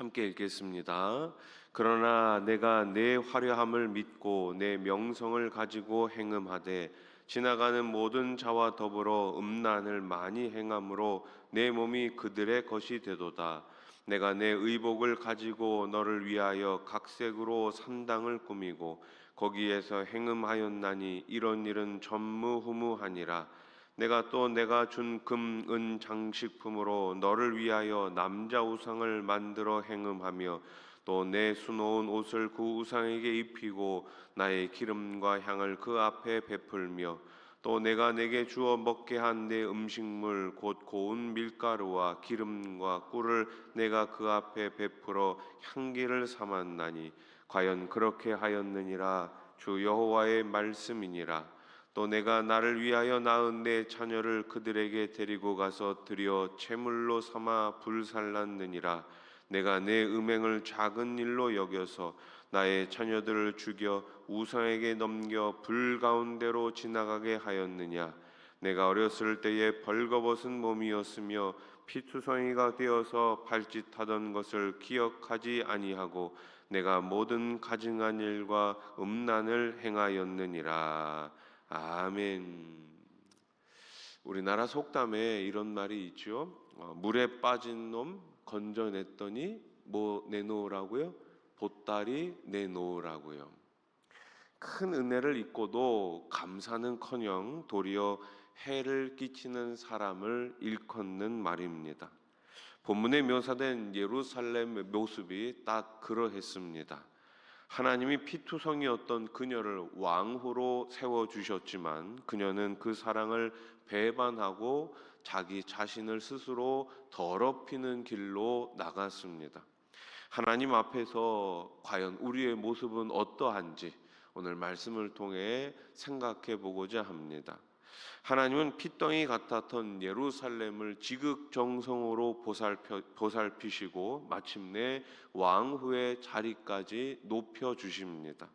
함께 읽겠습니다. 그러나 내가 내 화려함을 믿고 내 명성을 가지고 행음하되 지나가는 모든 자와 더불어 음란을 많이 행함으로 내 몸이 그들의 것이 되도다. 내가 내 의복을 가지고 너를 위하여 각색으로 산당을 꾸미고 거기에서 행음하였나니 이런 일은 전무후무하니라. 내가 준 금, 은 장식품으로 너를 위하여 남자 우상을 만들어 행음하며 또 내 수놓은 옷을 그 우상에게 입히고 나의 기름과 향을 그 앞에 베풀며 또 내가 내게 주어 먹게 한 내 음식물 곧 고운 밀가루와 기름과 꿀을 내가 그 앞에 베풀어 향기를 삼았나니 과연 그렇게 하였느니라. 주 여호와의 말씀이니라. 또 내가 나를 위하여 낳은 내 자녀를 그들에게 데리고 가서 드려 제물로 삼아 불살랐느니라. 내가 내 음행을 작은 일로 여겨서 나의 자녀들을 죽여 우상에게 넘겨 불 가운데로 지나가게 하였느냐. 내가 어렸을 때에 벌거벗은 몸이었으며 피투성이가 되어서 발짓하던 것을 기억하지 아니하고 내가 모든 가증한 일과 음란을 행하였느니라. 아멘. 우리나라 속담에 이런 말이 있죠. 물에 빠진 놈 건져냈더니 뭐 내놓으라고요? 보따리 내놓으라고요. 큰 은혜를 입고도 감사는커녕 도리어 해를 끼치는 사람을 일컫는 말입니다. 본문에 묘사된 예루살렘의 모습이 딱 그러했습니다. 하나님이 피투성이었던 그녀를 왕후로 세워주셨지만 그녀는 그 사랑을 배반하고 자기 자신을 스스로 더럽히는 길로 나갔습니다. 하나님 앞에서 과연 우리의 모습은 어떠한지 오늘 말씀을 통해 생각해 보고자 합니다. 하나님은 핏덩이 같았던 예루살렘을 지극정성으로 보살피시고 마침내 왕후의 자리까지 높여주십니다.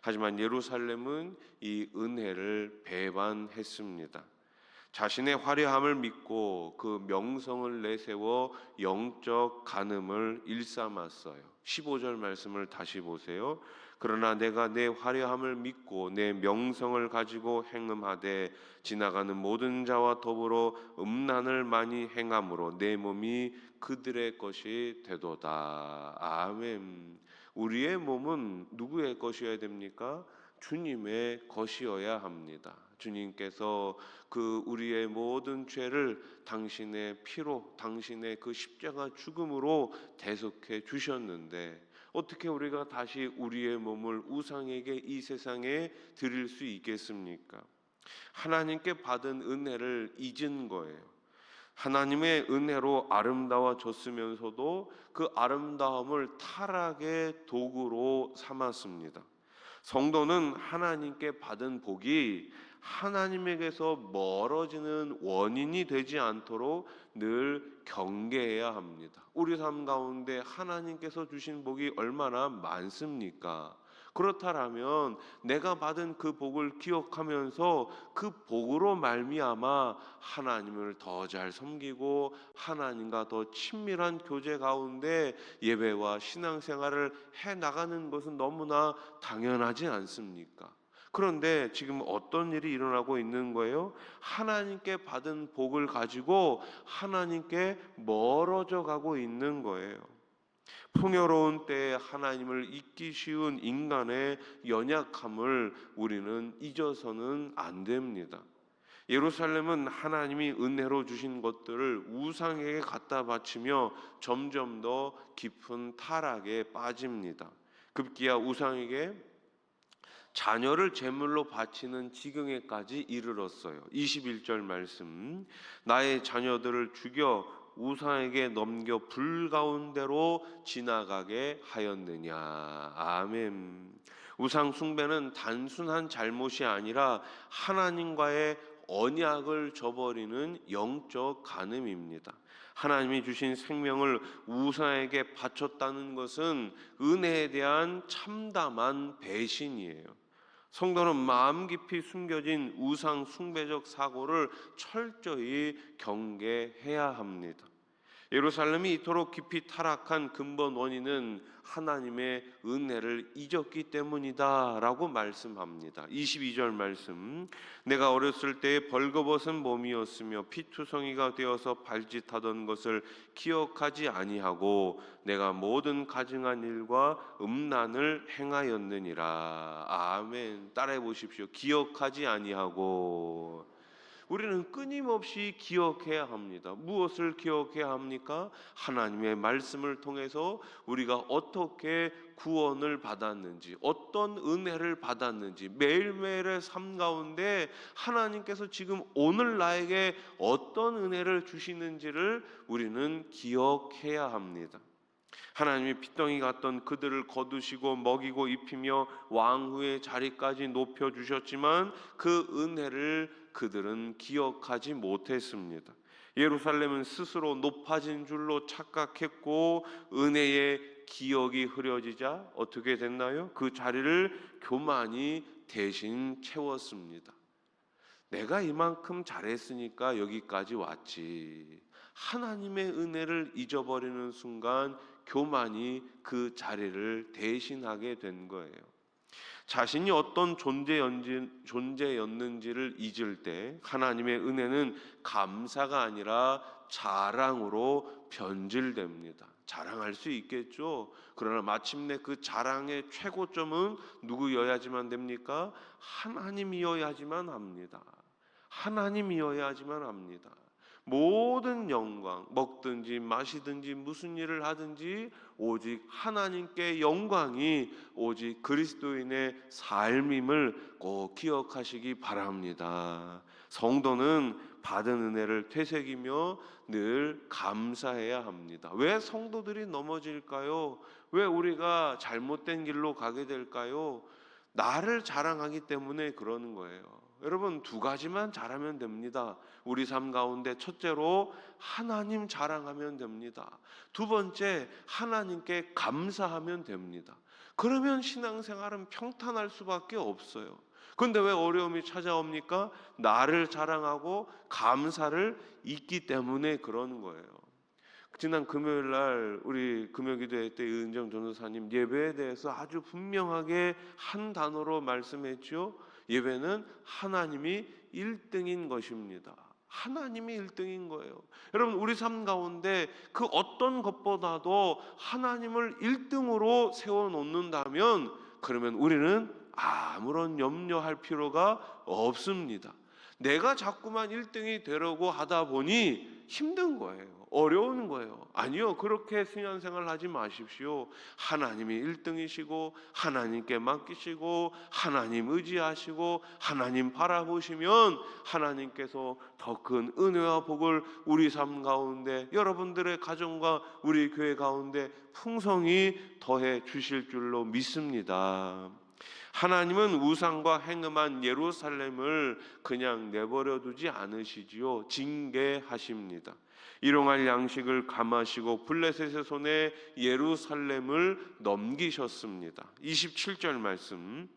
하지만 예루살렘은 이 은혜를 배반했습니다. 자신의 화려함을 믿고 그 명성을 내세워 영적 간음을 일삼았어요. 15절 말씀을 다시 보세요. 그러나 내가 내 화려함을 믿고 내 명성을 가지고 행음하되 지나가는 모든 자와 더불어 음란을 많이 행함으로 내 몸이 그들의 것이 되도다. 아멘. 우리의 몸은 누구의 것이어야 됩니까? 주님의 것이어야 합니다. 주님께서 그 우리의 모든 죄를 당신의 피로, 당신의 그 십자가 죽음으로 대속해 주셨는데 어떻게 우리가 다시 우리의 몸을 우상에게 이 세상에 드릴 수 있겠습니까? 하나님께 받은 은혜를 잊은 거예요. 하나님의 은혜로 아름다워졌으면서도 그 아름다움을 타락의 도구로 삼았습니다. 성도는 하나님께 받은 복이 하나님에게서 멀어지는 원인이 되지 않도록 늘 경계해야 합니다. 우리 삶 가운데 하나님께서 주신 복이 얼마나 많습니까? 그렇다면 내가 받은 그 복을 기억하면서 그 복으로 말미암아 하나님을 더 잘 섬기고 하나님과 더 친밀한 교제 가운데 예배와 신앙생활을 해나가는 것은 너무나 당연하지 않습니까? 그런데 지금 어떤 일이 일어나고 있는 거예요? 하나님께 받은 복을 가지고 하나님께 멀어져 가고 있는 거예요. 풍요로운 때에 하나님을 잊기 쉬운 인간의 연약함을 우리는 잊어서는 안 됩니다. 예루살렘은 하나님이 은혜로 주신 것들을 우상에게 갖다 바치며 점점 더 깊은 타락에 빠집니다. 급기야 우상에게 자녀를 제물로 바치는 지경에까지 이르렀어요. 21절 말씀, 나의 자녀들을 죽여 우상에게 넘겨 불 가운데로 지나가게 하였느냐. 아멘. 우상 숭배는 단순한 잘못이 아니라 하나님과의 언약을 저버리는 영적 간음입니다. 하나님이 주신 생명을 우상에게 바쳤다는 것은 은혜에 대한 참담한 배신이에요. 성도는 마음 깊이 숨겨진 우상 숭배적 사고를 철저히 경계해야 합니다. 예루살렘이 이토록 깊이 타락한 근본 원인은 하나님의 은혜를 잊었기 때문이다라고 말씀합니다. 22절 말씀, 내가 어렸을 때에 벌거벗은 몸이었으며 피투성이가 되어서 발짓하던 것을 기억하지 아니하고 내가 모든 가증한 일과 음란을 행하였느니라. 아멘. 따라해 보십시오. 기억하지 아니하고. 우리는 끊임없이 기억해야 합니다. 무엇을 기억해야 합니까? 하나님의 말씀을 통해서 우리가 어떻게 구원을 받았는지, 어떤 은혜를 받았는지, 매일매일의 삶 가운데 하나님께서 지금 오늘 나에게 어떤 은혜를 주시는지를 우리는 기억해야 합니다. 하나님이 핏덩이 같던 그들을 거두시고 먹이고 입히며 왕후의 자리까지 높여주셨지만 그 은혜를 그들은 기억하지 못했습니다. 예루살렘은 스스로 높아진 줄로 착각했고 은혜의 기억이 흐려지자 어떻게 됐나요? 그 자리를 교만이 대신 채웠습니다. 내가 이만큼 잘했으니까 여기까지 왔지. 하나님의 은혜를 잊어버리는 순간 교만이 그 자리를 대신하게 된 거예요. 자신이 어떤 존재였는지를 잊을 때 하나님의 은혜는 감사가 아니라 자랑으로 변질됩니다. 자랑할 수 있겠죠. 그러나 마침내 그 자랑의 최고점은 누구여야지만 됩니까? 하나님이어야지만 합니다. 하나님이어야지만 합니다. 모든 영광, 먹든지 마시든지 무슨 일을 하든지 오직 하나님께 영광이 오직 그리스도인의 삶임을 꼭 기억하시기 바랍니다. 성도는 받은 은혜를 되새기며 늘 감사해야 합니다. 왜 성도들이 넘어질까요? 왜 우리가 잘못된 길로 가게 될까요? 나를 자랑하기 때문에 그러는 거예요. 여러분, 두 가지만 잘하면 됩니다. 우리 삶 가운데 첫째로 하나님 자랑하면 됩니다. 두 번째, 하나님께 감사하면 됩니다. 그러면 신앙생활은 평탄할 수밖에 없어요. 그런데 왜 어려움이 찾아옵니까? 나를 자랑하고 감사를 잊기 때문에 그러는 거예요. 지난 금요일 날 우리 금요기도회 때 은정 전도사님 예배에 대해서 아주 분명하게 한 단어로 말씀했죠. 예배는 하나님이 1등인 것입니다. 하나님이 1등인 거예요. 여러분, 우리 삶 가운데 그 어떤 것보다도 하나님을 1등으로 세워놓는다면 그러면 우리는 아무런 염려할 필요가 없습니다. 내가 자꾸만 1등이 되려고 하다 보니 힘든 거예요. 어려운 거예요. 아니요, 그렇게 신앙생활 하지 마십시오. 하나님이 1등이시고 하나님께 맡기시고 하나님 의지하시고 하나님 바라보시면 하나님께서 더 큰 은혜와 복을 우리 삶 가운데, 여러분들의 가정과 우리 교회 가운데 풍성히 더해 주실 줄로 믿습니다. 하나님은 우상과 행음한 예루살렘을 그냥 내버려 두지 않으시지요. 징계하십니다. 일용할 양식을 감하시고 블레셋의 손에 예루살렘을 넘기셨습니다. 27절 말씀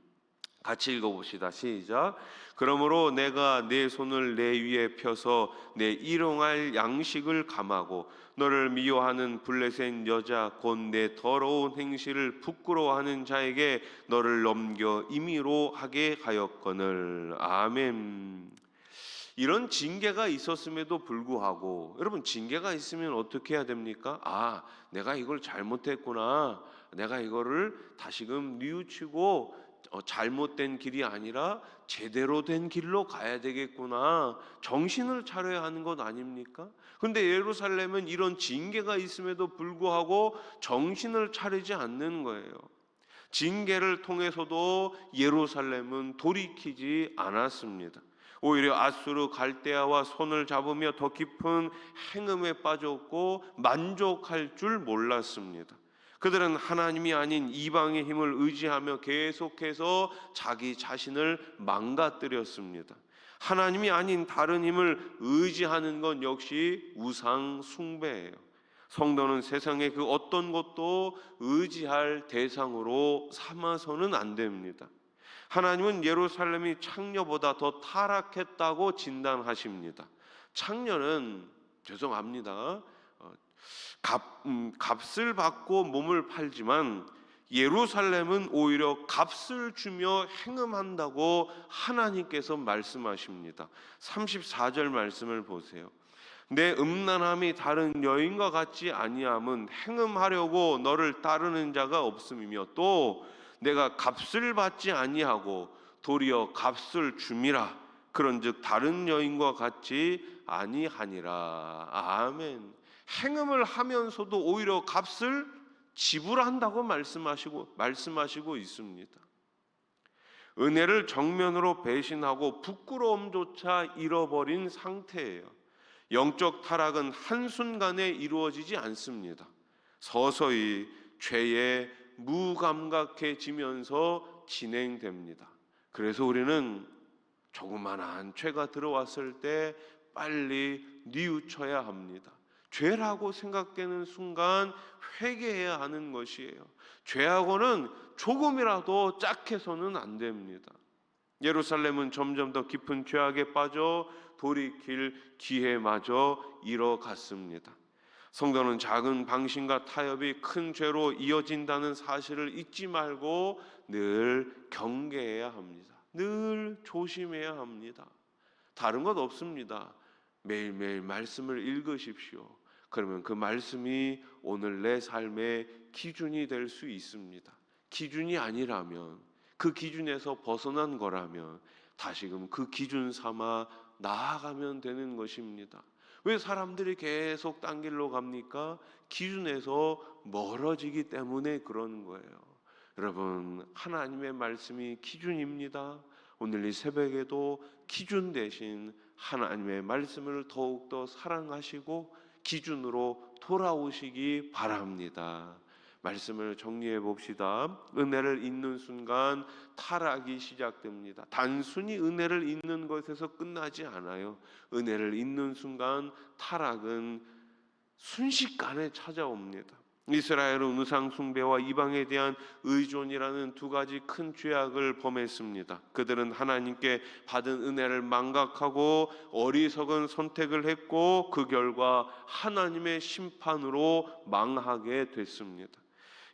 같이 읽어봅시다. 시작. 그러므로 내가 내 손을 내 위에 펴서 내 일용할 양식을 감하고 너를 미워하는 블레셋 여자 곧 내 더러운 행실을 부끄러워하는 자에게 너를 넘겨 임의로 하게 하였거늘. 아멘. 이런 징계가 있었음에도 불구하고, 여러분, 징계가 있으면 어떻게 해야 됩니까? 내가 이걸 잘못했구나, 내가 이거를 다시금 뉘우치고 잘못된 길이 아니라 제대로 된 길로 가야 되겠구나, 정신을 차려야 하는 것 아닙니까? 근데 예루살렘은 이런 징계가 있음에도 불구하고 정신을 차리지 않는 거예요. 징계를 통해서도 예루살렘은 돌이키지 않았습니다. 오히려 아수르 갈대아와 손을 잡으며 더 깊은 행음에 빠졌고 만족할 줄 몰랐습니다. 그들은 하나님이 아닌 이방의 힘을 의지하며 계속해서 자기 자신을 망가뜨렸습니다. 하나님이 아닌 다른 힘을 의지하는 건 역시 우상 숭배예요. 성도는 세상의 그 어떤 것도 의지할 대상으로 삼아서는 안 됩니다. 하나님은 예루살렘이 창녀보다 더 타락했다고 진단하십니다. 창녀는, 죄송합니다, 값을 받고 몸을 팔지만 예루살렘은 오히려 값을 주며 행음한다고 하나님께서 말씀하십니다. 34절 말씀을 보세요. 내 음란함이 다른 여인과 같지 아니함은 행음하려고 너를 따르는 자가 없음이며 또 내가 값을 받지 아니하고 도리어 값을 줌이라 그런즉 다른 여인과 같지 아니하니라. 아멘. 행음을 하면서도 오히려 값을 지불한다고 말씀하시고 있습니다. 은혜를 정면으로 배신하고 부끄러움조차 잃어버린 상태예요. 영적 타락은 한순간에 이루어지지 않습니다. 서서히 죄에 무감각해지면서 진행됩니다. 그래서 우리는 조그만한 죄가 들어왔을 때 빨리 뉘우쳐야 합니다. 죄라고 생각되는 순간 회개해야 하는 것이에요. 죄하고는 조금이라도 짝해서는 안 됩니다. 예루살렘은 점점 더 깊은 죄악에 빠져 돌이킬 기회마저 잃어갔습니다. 성도는 작은 방심과 타협이 큰 죄로 이어진다는 사실을 잊지 말고 늘 경계해야 합니다. 늘 조심해야 합니다. 다른 것 없습니다. 매일매일 말씀을 읽으십시오. 그러면 그 말씀이 오늘 내 삶의 기준이 될 수 있습니다. 기준이 아니라면, 그 기준에서 벗어난 거라면 다시금 그 기준 삼아 나아가면 되는 것입니다. 왜 사람들이 계속 딴 길로 갑니까? 기준에서 멀어지기 때문에 그러는 거예요. 여러분, 하나님의 말씀이 기준입니다. 오늘 이 새벽에도 기준 대신 하나님의 말씀을 더욱더 사랑하시고 기준으로 돌아오시기 바랍니다. 말씀을 정리해 봅시다. 은혜를 잊는 순간 타락이 시작됩니다. 단순히 은혜를 잊는 것에서 끝나지 않아요. 은혜를 잊는 순간 타락은 순식간에 찾아옵니다. 이스라엘은 우상 숭배와 이방에 대한 의존이라는 두 가지 큰 죄악을 범했습니다. 그들은 하나님께 받은 은혜를 망각하고 어리석은 선택을 했고 그 결과 하나님의 심판으로 망하게 됐습니다.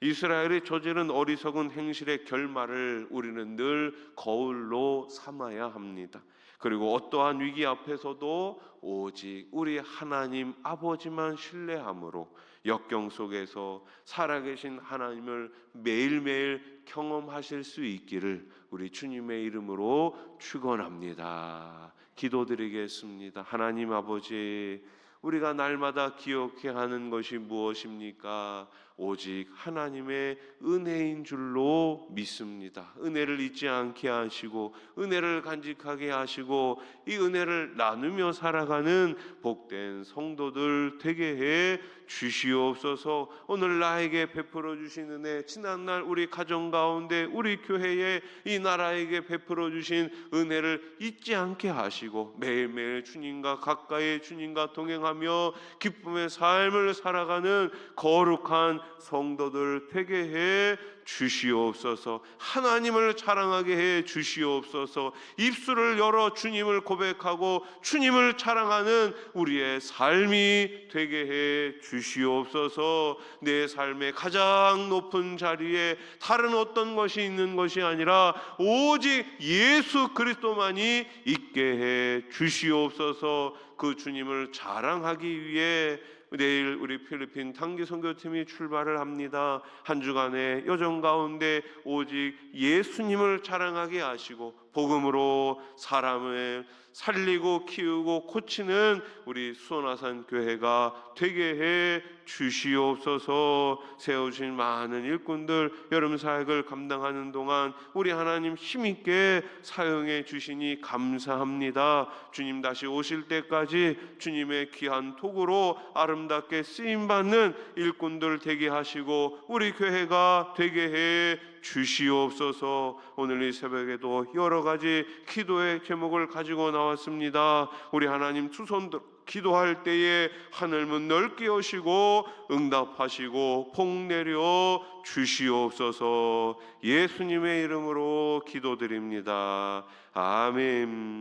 이스라엘이 저지른 어리석은 행실의 결말을 우리는 늘 거울로 삼아야 합니다. 그리고 어떠한 위기 앞에서도 오직 우리 하나님 아버지만 신뢰함으로 역경 속에서 살아계신 하나님을 매일매일 경험하실 수 있기를 우리 주님의 이름으로 축원합니다. 기도드리겠습니다. 하나님 아버지, 우리가 날마다 기억해야 하는 것이 무엇입니까? 오직 하나님의 은혜인 줄로 믿습니다. 은혜를 잊지 않게 하시고 은혜를 간직하게 하시고 이 은혜를 나누며 살아가는 복된 성도들 되게 해 주시옵소서. 오늘 나에게 베풀어 주신 은혜, 지난날 우리 가정 가운데 우리 교회에 이 나라에게 베풀어 주신 은혜를 잊지 않게 하시고 매일매일 주님과 가까이 주님과 동행하며 기쁨의 삶을 살아가는 거룩한 성도들 되게 해 주시옵소서. 하나님을 자랑하게 해 주시옵소서. 입술을 열어 주님을 고백하고 주님을 자랑하는 우리의 삶이 되게 해 주시옵소서. 내 삶의 가장 높은 자리에 다른 어떤 것이 있는 것이 아니라 오직 예수 그리스도만이 있게 해 주시옵소서. 그 주님을 자랑하기 위해 내일 우리 필리핀 단기 선교팀이 출발을 합니다. 한 주간의 여정 가운데 오직 예수님을 자랑하게 하시고 복음으로 사람을 살리고 키우고 고치는 우리 수원아산 교회가 되게 해 주시옵소서. 세우신 많은 일꾼들 여름 사역을 감당하는 동안 우리 하나님 힘있게 사용해 주시니 감사합니다. 주님 다시 오실 때까지 주님의 귀한 도구로 아름답게 쓰임받는 일꾼들 되게 하시고 우리 교회가 되게 해 주시옵소서. 오늘 이 새벽에도 여러 가지 기도의 제목을 가지고 나왔습니다. 우리 하나님 두 손 기도할 때에 하늘문 넓게 여시고 응답하시고 복 내려 주시옵소서. 예수님의 이름으로 기도드립니다. 아멘.